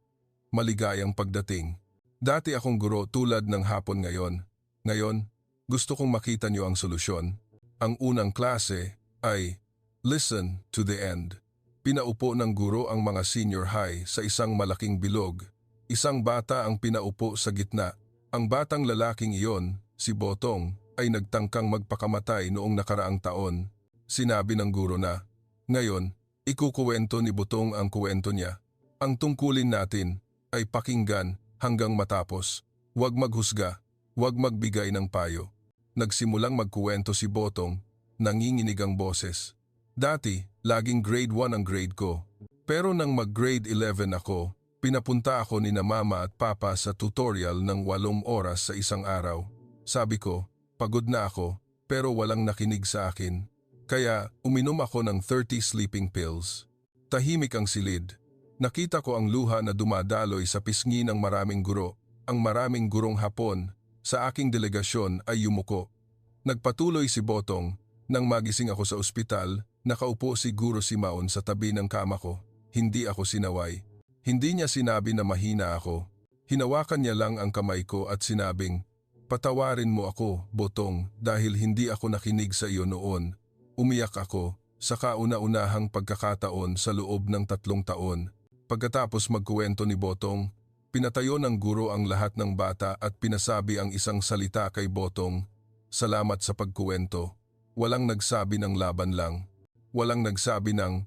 S1: Maligayang pagdating. Dati akong guro tulad ng hapon ngayon. Ngayon, gusto kong makita niyo ang solusyon. Ang unang klase ay Listen to the End. Pinaupo ng guro ang mga senior high sa isang malaking bilog. Isang bata ang pinaupo sa gitna. Ang batang lalaking iyon, si Botong, ay nagtangkang magpakamatay noong nakaraang taon. Sinabi ng guro na, ngayon, ikukuwento ni Botong ang kuwento niya. Ang tungkulin natin ay pakinggan hanggang matapos. Huwag maghusga, huwag magbigay ng payo. Nagsimulang magkuwento si Botong, nanginginig ang boses. Dati, laging grade 1 ang grade ko. Pero nang mag-grade 11 ako, pinapunta ako ni na mama at papa sa tutorial ng 8 oras sa isang araw. Sabi ko, pagod na ako, pero walang nakinig sa akin. Kaya uminom ako ng 30 sleeping pills. Tahimik ang silid. Nakita ko ang luha na dumadaloy sa pisngi ng maraming guro. Ang maraming gurong Hapon sa aking delegasyon ay yumuko. Nagpatuloy si Botong. Nang magising ako sa ospital, nakaupo si Guro Simon sa tabi ng kama ko. Hindi ako sinaway. Hindi niya sinabi na mahina ako. Hinawakan niya lang ang kamay ko at sinabing, patawarin mo ako, Botong, dahil hindi ako nakinig sa iyo noon. Umiyak ako sa kauna-unahang pagkakataon sa loob ng 3 taon. Pagkatapos magkuwento ni Botong, pinatayo ng guro ang lahat ng bata at pinasabi ang isang salita kay Botong, salamat sa pagkuwento. Walang nagsabi ng laban lang. Walang nagsabi ng,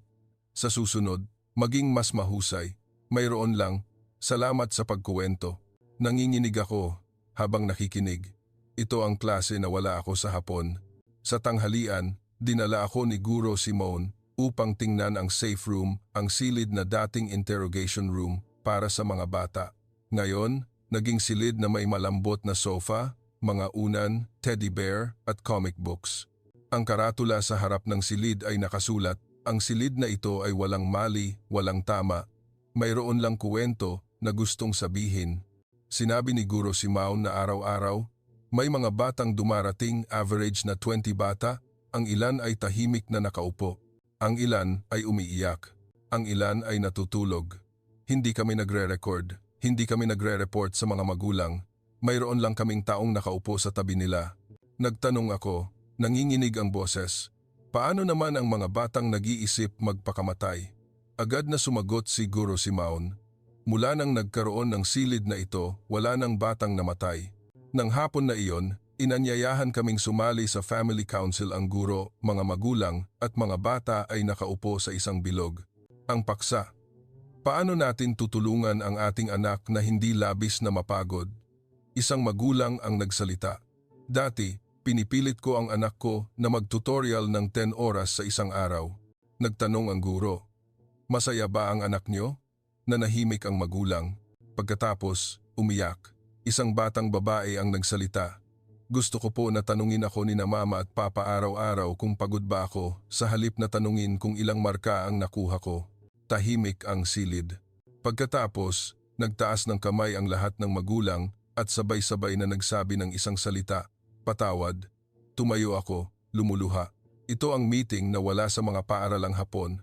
S1: sa susunod, maging mas mahusay. Mayroon lang, salamat sa pagkuwento. Nanginginig ako habang nakikinig. Ito ang klase na wala ako sa Hapon. Sa tanghalian, dinala ako ni Guro Simon upang tingnan ang safe room, ang silid na dating interrogation room para sa mga bata. Ngayon, naging silid na may malambot na sofa, mga unan, teddy bear at comic books. Ang karatula sa harap ng silid ay nakasulat, ang silid na ito ay walang mali, walang tama. Mayroon lang kuwento na gustong sabihin. Sinabi ni Guro Simon na araw-araw, may mga batang dumarating, average na 20 bata, ang ilan ay tahimik na nakaupo. Ang ilan ay umiiyak. Ang ilan ay natutulog. Hindi kami nagre-record, hindi kami nagre-report sa mga magulang. Mayroon lang kaming taong nakaupo sa tabi nila. Nagtanong ako, nanginginig ang boses. Paano naman ang mga batang nag-iisip magpakamatay? Agad na sumagot si Guro Simon. Mula nang nagkaroon ng silid na ito, wala nang batang namatay. Nang hapon na iyon, inanyayahan kaming sumali sa family council. Ang guro, mga magulang at mga bata ay nakaupo sa isang bilog. Ang paksa. Paano natin tutulungan ang ating anak na hindi labis na mapagod? Isang magulang ang nagsalita. Dati, pinipilit ko ang anak ko na mag-tutorial ng 10 oras sa isang araw. Nagtanong ang guro, masaya ba ang anak niyo? Nanahimik ang magulang. Pagkatapos, umiyak. Isang batang babae ang nagsalita. Gusto ko po na tanungin ako ni na mama at papa araw-araw kung pagod ba ako sa halip na tanungin kung ilang marka ang nakuha ko. Tahimik ang silid. Pagkatapos, nagtaas ng kamay ang lahat ng magulang at sabay-sabay na nagsabi ng isang salita, patawad. Tumayo ako, lumuluha. Ito ang meeting na wala sa mga paaralang Hapon.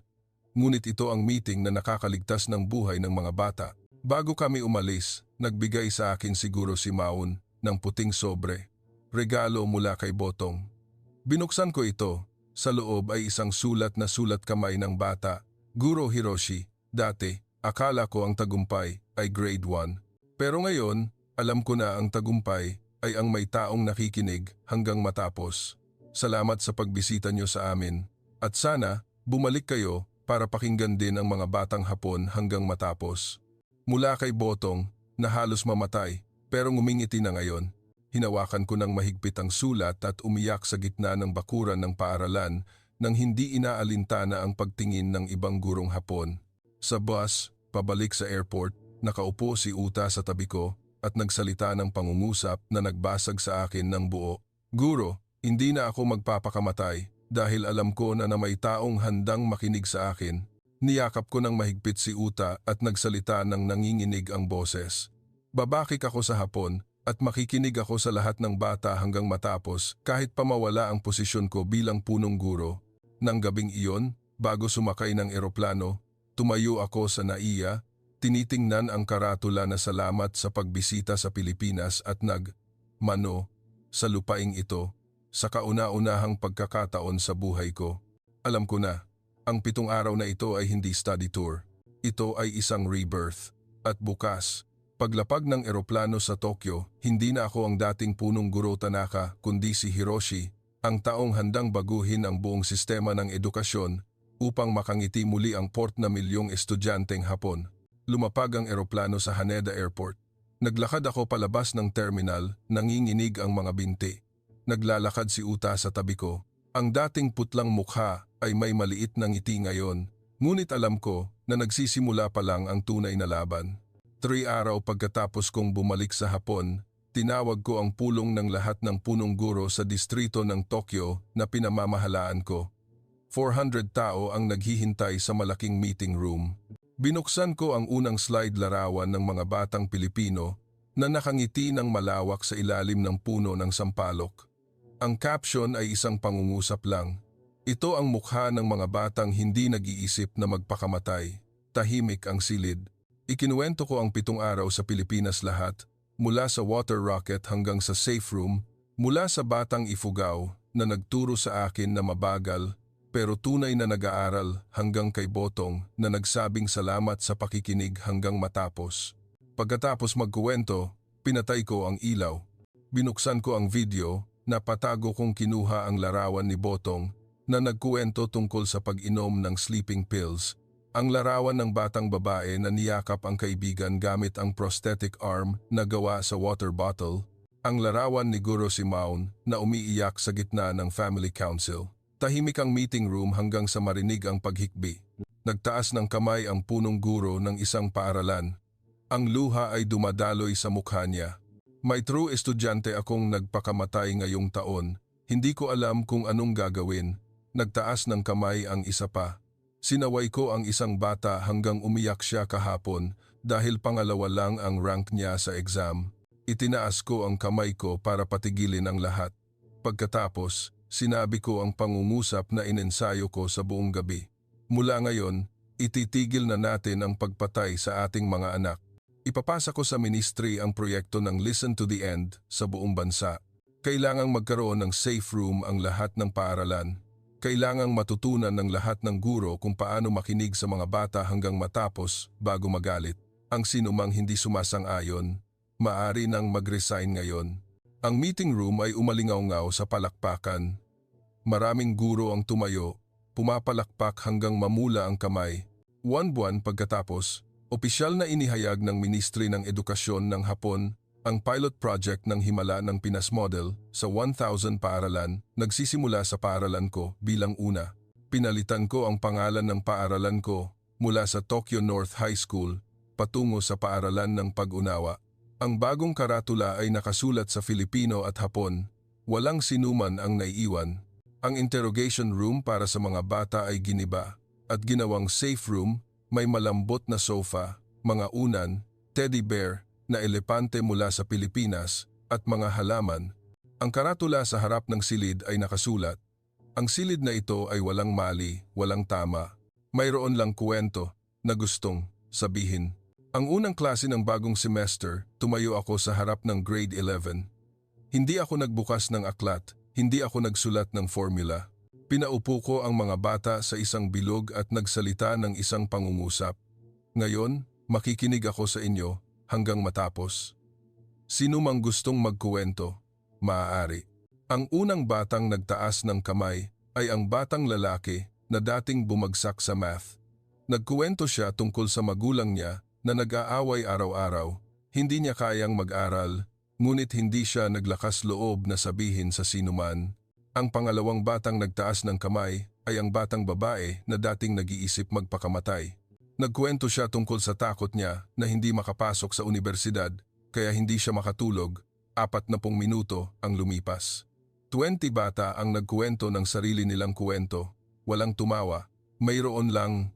S1: Ngunit ito ang meeting na nakakaligtas ng buhay ng mga bata. Bago kami umalis, nagbigay sa akin siguro si Maun ng puting sobre. Regalo mula kay Botong. Binuksan ko ito. Sa loob ay isang sulat na sulat kamay ng bata. Guro Hiroshi, dati, akala ko ang tagumpay ay grade 1. Pero ngayon, alam ko na ang tagumpay ay ang may taong nakikinig hanggang matapos. Salamat sa pagbisita niyo sa amin. At sana, bumalik kayo para pakinggan din ang mga batang Hapon hanggang matapos. Mula kay Botong, na halos mamatay, pero ngumingiti na ngayon. Hinawakan ko ng mahigpit ang sulat at umiyak sa gitna ng bakuran ng paaralan nang hindi inaalintana ang pagtingin ng ibang gurong Hapon. Sa bus, pabalik sa airport, nakaupo si Uta sa tabi ko at nagsalita ng pangungusap na nagbasag sa akin ng buo. Guro, hindi na ako magpapakamatay dahil alam ko na may taong handang makinig sa akin. Niyakap ko ng mahigpit si Uta at nagsalita ng nanginginig ang boses. Babakik ako sa Hapon at makikinig ako sa lahat ng bata hanggang matapos kahit pa mawala ang posisyon ko bilang punong guro. Nang gabing iyon, bago sumakay ng eroplano, tumayo ako sa NAIA, tinitingnan ang karatula na salamat sa pagbisita sa Pilipinas at mano, sa lupaing ito. Sa kauna-unahang pagkakataon sa buhay ko, alam ko na, ang 7 araw na ito ay hindi study tour. Ito ay isang rebirth. At bukas, paglapag ng eroplano sa Tokyo, hindi na ako ang dating punong guro Tanaka kundi si Hiroshi, ang taong handang baguhin ang buong sistema ng edukasyon upang makangiti muli ang 4 na milyong estudyanteng Hapon. Lumapag ang eroplano sa Haneda Airport. Naglakad ako palabas ng terminal, nanginginig ang mga binti. Naglalakad si Uta sa tabi ko. Ang dating putlang mukha ay may maliit na ngiti ngayon, ngunit alam ko na nagsisimula pa lang ang tunay na laban. 3 araw pagkatapos kong bumalik sa Hapon, tinawag ko ang pulong ng lahat ng punong guro sa distrito ng Tokyo na pinamamahalaan ko. 400 tao ang naghihintay sa malaking meeting room. Binuksan ko ang unang slide larawan ng mga batang Pilipino na nakangiti ng malawak sa ilalim ng puno ng sampalok. Ang caption ay isang pangungusap lang. Ito ang mukha ng mga batang hindi nag-iisip na magpakamatay. Tahimik ang silid. Ikinuwento ko ang 7 araw sa Pilipinas lahat, mula sa water rocket hanggang sa safe room, mula sa batang Ifugao na nagturo sa akin na mabagal pero tunay na nag-aaral hanggang kay Botong na nagsabing salamat sa pakikinig hanggang matapos. Pagkatapos magkuwento, pinatay ko ang ilaw. Binuksan ko ang video. Napatago kong kinuha ang larawan ni Botong na nagkuwento tungkol sa pag-inom ng sleeping pills. Ang larawan ng batang babae na niyakap ang kaibigan gamit ang prosthetic arm na gawa sa water bottle. Ang larawan ni Guro si Maun na umiiyak sa gitna ng family council. Tahimik ang meeting room hanggang sa marinig ang paghikbi. Nagtaas ng kamay ang punong guro ng isang paaralan. Ang luha ay dumadaloy sa mukha niya. May true estudyante akong nagpakamatay ngayong taon. Hindi ko alam kung anong gagawin. Nagtaas ng kamay ang isa pa. Sinaway ko ang isang bata hanggang umiyak siya kahapon dahil pangalawa lang ang rank niya sa exam. Itinaas ko ang kamay ko para patigilin ang lahat. Pagkatapos, sinabi ko ang pangungusap na inensayo ko sa buong gabi. Mula ngayon, ititigil na natin ang pagpatay sa ating mga anak. Ipapasa ko sa ministry ang proyekto ng Listen to the End sa buong bansa. Kailangang magkaroon ng safe room ang lahat ng paaralan. Kailangang matutunan ng lahat ng guro kung paano makinig sa mga bata hanggang matapos bago magalit. Ang sinumang hindi sumasang-ayon, maaari nang mag-resign ngayon. Ang meeting room ay umalingaw-ngaw sa palakpakan. Maraming guro ang tumayo, pumapalakpak hanggang mamula ang kamay. 1 buwan pagkatapos, opisyal na inihayag ng Ministry ng Edukasyon ng Hapon ang pilot project ng himala ng Pinas Model sa 1,000 paaralan. Nagsisimula sa paaralan ko bilang una. Pinalitan ko ang pangalan ng paaralan ko mula sa Tokyo North High School patungo sa paaralan ng pag-unawa. Ang bagong karatula ay nakasulat sa Filipino at Hapon. Walang sinuman ang naiiwan. Ang interrogation room para sa mga bata ay giniba at ginawang safe room. May malambot na sofa, mga unan, teddy bear na elepante mula sa Pilipinas at mga halaman. Ang karatula sa harap ng silid ay nakasulat. Ang silid na ito ay walang mali, walang tama. Mayroon lang kwento na gustong sabihin. Ang unang klase ng bagong semester, tumayo ako sa harap ng grade 11. Hindi ako nagbukas ng aklat, hindi ako nagsulat ng formula. Pinaupo ko ang mga bata sa isang bilog at nagsalita ng isang pangungusap. Ngayon, makikinig ako sa inyo hanggang matapos. Sino mang gustong magkuwento, maaari. Ang unang batang nagtaas ng kamay ay ang batang lalaki na dating bumagsak sa math. Nagkuwento siya tungkol sa magulang niya na nag-aaway araw-araw. Hindi niya kayang mag-aral, ngunit hindi siya naglakas loob na sabihin sa sinuman. Ang pangalawang batang nagtaas ng kamay ay ang batang babae na dating nag-iisip magpakamatay. Nagkuwento siya tungkol sa takot niya na hindi makapasok sa universidad kaya hindi siya makatulog. 40 minuto ang lumipas. 20 bata ang nagkuwento ng sarili nilang kuwento. Walang tumawa, mayroon lang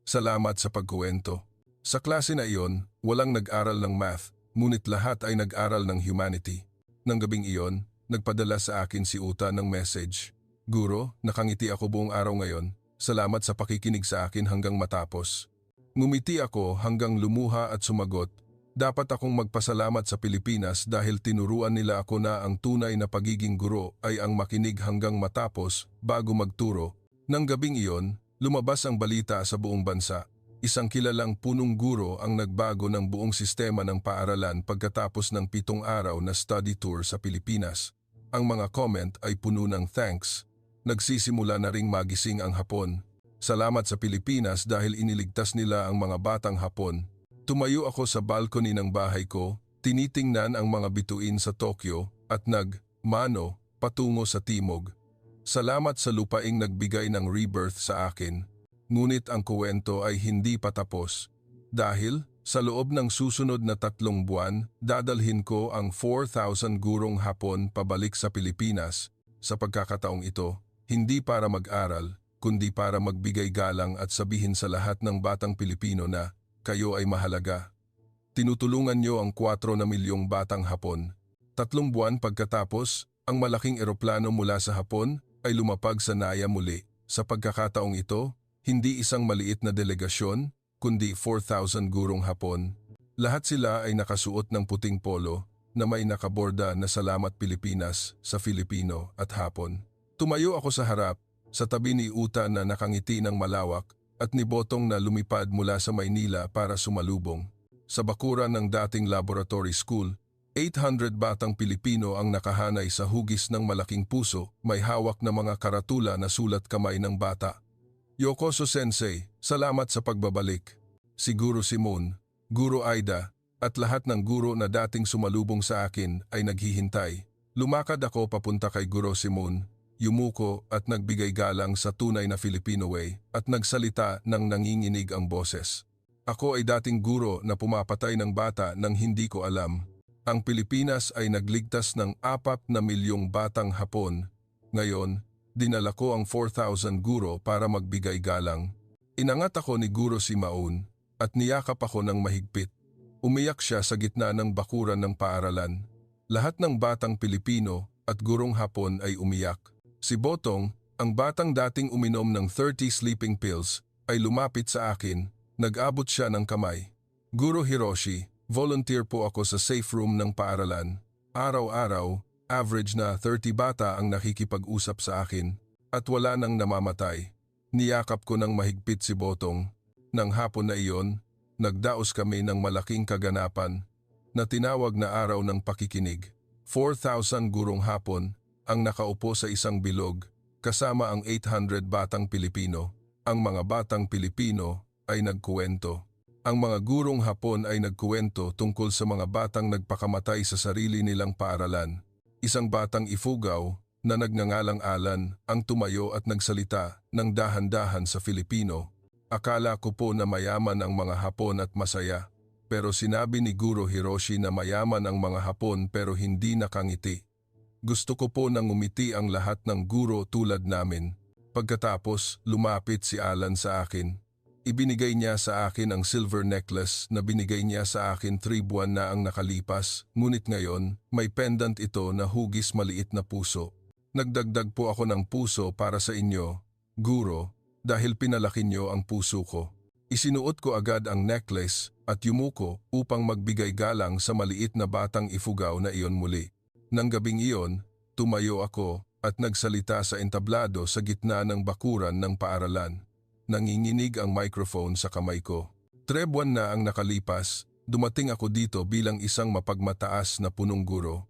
S1: salamat sa pagkuwento. Sa klase na iyon, walang nag-aral ng math, ngunit lahat ay nag-aral ng humanity. Nang gabing iyon, nagpadala sa akin si Uta ng message. Guro, nakangiti ako buong araw ngayon. Salamat sa pakikinig sa akin hanggang matapos. Ngumiti ako hanggang lumuha at sumagot. Dapat akong magpasalamat sa Pilipinas dahil tinuruan nila ako na ang tunay na pagiging guro ay ang makinig hanggang matapos bago magturo. Nang gabing iyon, lumabas ang balita sa buong bansa. Isang kilalang punong guro ang nagbago ng buong sistema ng paaralan pagkatapos ng 7 araw na study tour sa Pilipinas. Ang mga comment ay puno ng thanks. Nagsisimula na ring magising ang Hapon. Salamat sa Pilipinas dahil iniligtas nila ang mga batang Hapon. Tumayo ako sa balcony ng bahay ko, tinitingnan ang mga bituin sa Tokyo at nag-mano patungo sa timog. Salamat sa lupaing nagbigay ng rebirth sa akin. Ngunit ang kuwento ay hindi pa tapos. Dahil sa loob ng susunod na 3 buwan, dadalhin ko ang 4,000 gurong Hapon pabalik sa Pilipinas. Sa pagkakataong ito, hindi para mag-aral, kundi para magbigay galang at sabihin sa lahat ng batang Pilipino na kayo ay mahalaga. Tinutulungan niyo ang 4 na milyong batang Hapon. 3 buwan pagkatapos, ang malaking eroplano mula sa Hapon ay lumapag sa Naya muli. Sa pagkakataong ito, hindi isang maliit na delegasyon, kundi 4,000 gurong Hapon. Lahat sila ay nakasuot ng puting polo na may nakaborda na Salamat Pilipinas sa Filipino at Hapon. Tumayo ako sa harap, sa tabi ni Uta na nakangiti ng malawak at ni Botong na lumipad mula sa Maynila para sumalubong. Sa bakuran ng dating laboratory school, 800 batang Pilipino ang nakahanay sa hugis ng malaking puso, may hawak na mga karatula na sulat kamay ng bata. Yokoso Sensei, salamat sa pagbabalik. Si Guro Simon, Guro Aida, at lahat ng guro na dating sumalubong sa akin ay naghihintay. Lumakad ako papunta kay Guro Simon, yumuko at nagbigay galang sa tunay na Filipino way at nagsalita ng nanginginig ang boses. Ako ay dating guro na pumapatay ng bata nang hindi ko alam. Ang Pilipinas ay nagligtas ng 4 na milyong batang Hapon. Ngayon, dinala ko ang 4,000 guro para magbigay galang. Inangat ako ni Guro Simaun at niyakap ako ng mahigpit. Umiyak siya sa gitna ng bakuran ng paaralan. Lahat ng batang Pilipino at gurong Hapon ay umiyak. Si Botong, ang batang dating uminom ng 30 sleeping pills, ay lumapit sa akin. Nag-abot siya ng kamay. Guro Hiroshi, volunteer po ako sa safe room ng paaralan. Araw-araw, average na 30 bata ang nakikipag-usap sa akin at wala nang namamatay. Niyakap ko ng mahigpit si Botong. Nang hapon na iyon, nagdaos kami ng malaking kaganapan na tinawag na araw ng pakikinig. 4,000 gurong Hapon ang nakaupo sa isang bilog kasama ang 800 batang Pilipino. Ang mga batang Pilipino ay nagkuwento. Ang mga gurong Hapon ay nagkuwento tungkol sa mga batang nagpakamatay sa sarili nilang paaralan. Isang batang Ifugao na nagngangalang Alan ang tumayo at nagsalita ng dahan-dahan sa Filipino. Akala ko po na mayaman ang mga Hapon at masaya. pero sinabi ni Guro Hiroshi na mayaman ang mga Hapon pero hindi nakangiti. Gusto ko po nang umiti ang lahat ng guro tulad namin. Pagkatapos, lumapit si Alan sa akin. Ibinigay niya sa akin ang silver necklace na binigay niya sa akin 3 buwan na ang nakalipas, ngunit ngayon, may pendant ito na hugis maliit na puso. Nagdagdag po ako ng puso para sa inyo, Guro, dahil pinalaki niyo ang puso ko. Isinuot ko agad ang necklace at yumuko upang magbigay galang sa maliit na batang ifugaw na iyon muli. Nang gabing iyon, tumayo ako at nagsalita sa entablado sa gitna ng bakuran ng paaralan. Nanginginig ang microphone sa kamay ko. 3 buwan na ang nakalipas, dumating ako dito bilang isang mapagmataas na punong guro.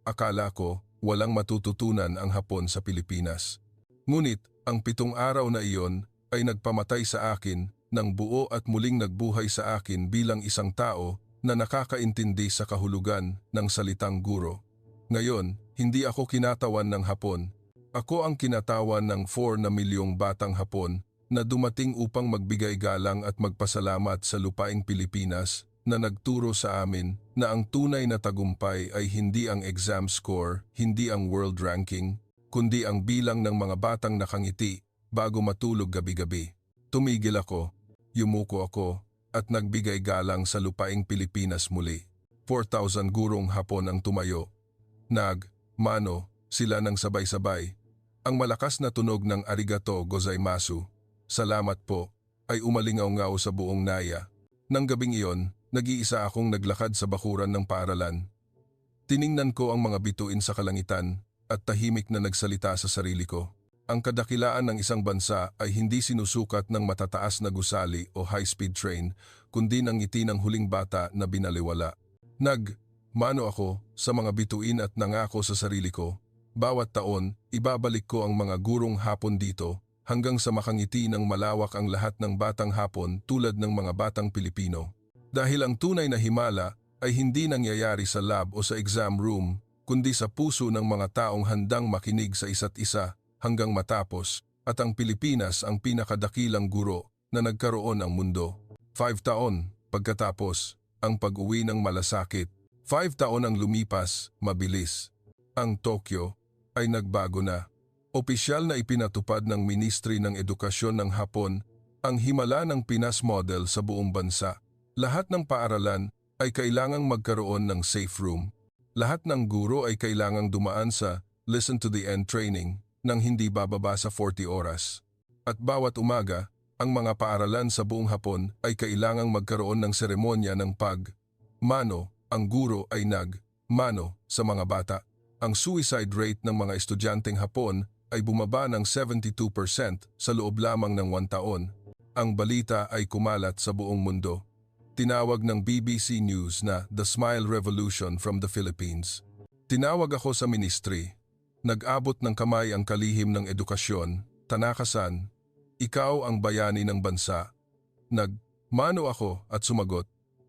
S1: Akala ko walang matututunan ang Hapon sa Pilipinas. Ngunit ang 7 araw na iyon ay nagpamatay sa akin ng buo at muling nagbuhay sa akin bilang isang tao na nakakaintindi sa kahulugan ng salitang guro. Ngayon, hindi ako kinatawan ng Hapon. Ako ang kinatawan ng 4 na milyong batang Hapon na dumating upang magbigay galang at magpasalamat sa lupaing Pilipinas na nagturo sa amin na ang tunay na tagumpay ay hindi ang exam score, hindi ang world ranking, kundi ang bilang ng mga batang nakangiti bago matulog gabi-gabi. Tumigil ako, yumuko ako, at nagbigay galang sa lupaing Pilipinas muli. 4,000 gurong Hapon ang tumayo. Mano, sila ng sabay-sabay. Ang malakas na tunog ng arigato gozaimasu, salamat po, ay umalingaw-ngaw sa buong naya. Nang gabing iyon, nag-iisa akong naglakad sa bakuran ng paaralan. Tiningnan ko ang mga bituin sa kalangitan at tahimik na nagsalita sa sarili ko. Ang kadakilaan ng isang bansa ay hindi sinusukat ng matataas na gusali o high-speed train, kundi ng ngiti ng huling bata na binaliwala. Mano ako sa mga bituin at nangako sa sarili ko. Bawat taon, ibabalik ko ang mga gurong Hapon dito hanggang sa makangiti ng malawak ang lahat ng batang Hapon tulad ng mga batang Pilipino. Dahil ang tunay na himala ay hindi nangyayari sa lab o sa exam room, kundi sa puso ng mga taong handang makinig sa isa't isa hanggang matapos, at ang Pilipinas ang pinakadakilang guro na nagkaroon ng mundo. 5 taon, pagkatapos, ang pag-uwi ng malasakit. 5 taon ang lumipas, mabilis. Ang Tokyo ay nagbago na. Opisyal na ipinatupad ng Ministry ng Edukasyon ng Hapon ang himala ng Pinas Model sa buong bansa. Lahat ng paaralan ay kailangang magkaroon ng safe room. Lahat ng guro ay kailangang dumaan sa listen to the end training nang hindi bababa sa 40 oras. At bawat umaga, ang mga paaralan sa buong Hapon ay kailangang magkaroon ng seremonya ng mano, ang guro ay mano sa mga bata. Ang suicide rate ng mga estudyanteng Hapon ay bumaba ng 72% sa loob lamang ng 1 taon. Ang balita ay kumalat sa buong mundo. Tinawag ng BBC News na The Smile Revolution from the Philippines. Tinawag ako sa ministry. Nag-abot ng kamay ang kalihim ng edukasyon. Tanaka-san, ikaw ang bayani ng bansa. Mano ako at sumagot,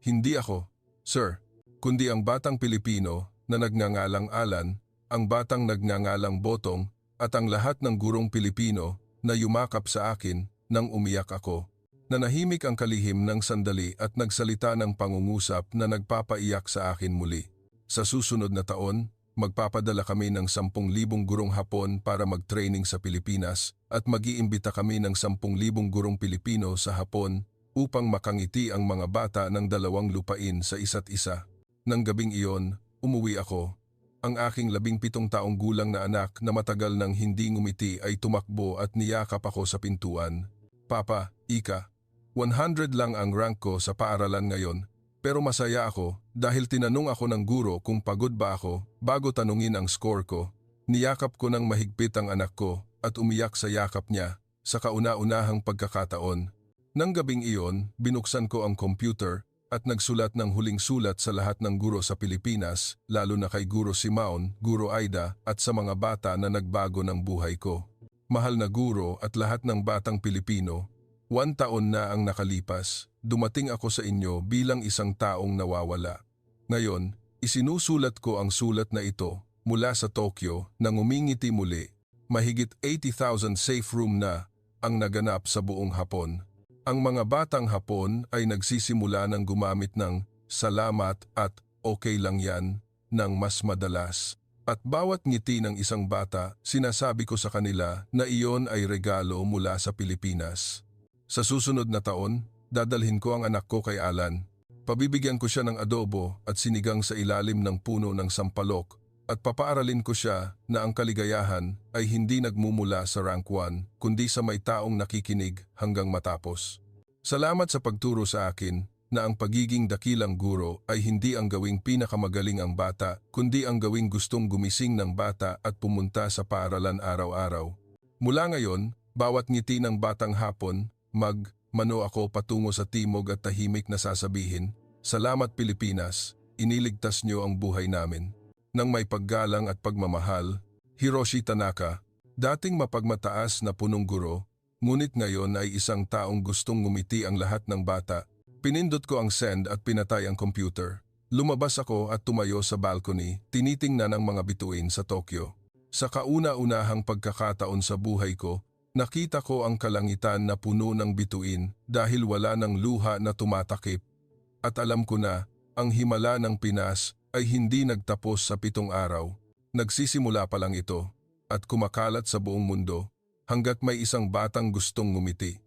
S1: hindi ako, sir, kundi ang batang Pilipino na nagngangalang Alan, ang batang nagngangalang Botong, at ang lahat ng gurong Pilipino na yumakap sa akin nang umiyak ako. Nanahimik ang kalihim ng sandali at nagsalita ng pangungusap na nagpapaiyak sa akin muli. Sa susunod na taon, magpapadala kami ng 10,000 gurong Hapon para mag-training sa Pilipinas at mag-iimbita kami ng 10,000 gurong Pilipino sa Hapon upang makangiti ang mga bata ng 2 lupain sa isa't isa. Nang gabing iyon, umuwi ako. Ang aking 17 taong gulang na anak na matagal nang hindi ngumiti ay tumakbo at niyakap ako sa pintuan. Papa, Ika, 100 lang ang rank ko sa paaralan ngayon, pero masaya ako dahil tinanong ako ng guro kung pagod ba ako bago tanungin ang score ko. Niyakap ko ng mahigpit ang anak ko at umiyak sa yakap niya sa kauna-unahang pagkakataon. Nang gabing iyon, binuksan ko ang computer at nagsulat ng huling sulat sa lahat ng guro sa Pilipinas, lalo na kay Guro Simaon, Guro Aida at sa mga bata na nagbago ng buhay ko. Mahal na guro at lahat ng batang Pilipino, 1 taon na ang nakalipas, dumating ako sa inyo bilang isang taong nawawala. Ngayon, isinusulat ko ang sulat na ito mula sa Tokyo nang umingiti muli. Mahigit 80,000 safe room na ang naganap sa buong Hapon. Ang mga batang Hapon ay nagsisimula ng gumamit ng salamat at okay lang yan ng mas madalas. At bawat ngiti ng isang bata, sinasabi ko sa kanila na iyon ay regalo mula sa Pilipinas. Sa susunod na taon, dadalhin ko ang anak ko kay Alan. Pabibigyan ko siya ng adobo at sinigang sa ilalim ng puno ng sampalok at papaaralin ko siya na ang kaligayahan ay hindi nagmumula sa rank 1 kundi sa may taong nakikinig hanggang matapos. Salamat sa pagturo sa akin na ang pagiging dakilang guro ay hindi ang gawing pinakamagaling ang bata kundi ang gawing gustong gumising ng bata at pumunta sa paaralan araw-araw. Mula ngayon, bawat ngiti ng batang Hapon, mano ako patungo sa timog at tahimik na sasabihin, "Salamat Pilipinas, iniligtas niyo ang buhay namin." Nang may paggalang at pagmamahal, Hiroshi Tanaka, dating mapagmataas na punong guro, ngunit ngayon ay isang taong gustong ngumiti ang lahat ng bata. Pinindot ko ang send at pinatay ang computer. Lumabas ako at tumayo sa balcony, tinitingnan ang mga bituin sa Tokyo. Sa kauna-unahang pagkakataon sa buhay ko, nakita ko ang kalangitan na puno ng bituin dahil wala ng luha na tumatakip. At alam ko na, ang himala ng Pinas ay hindi nagtapos sa 7 araw. Nagsisimula pa lang ito at kumakalat sa buong mundo hanggat may isang batang gustong ngumiti.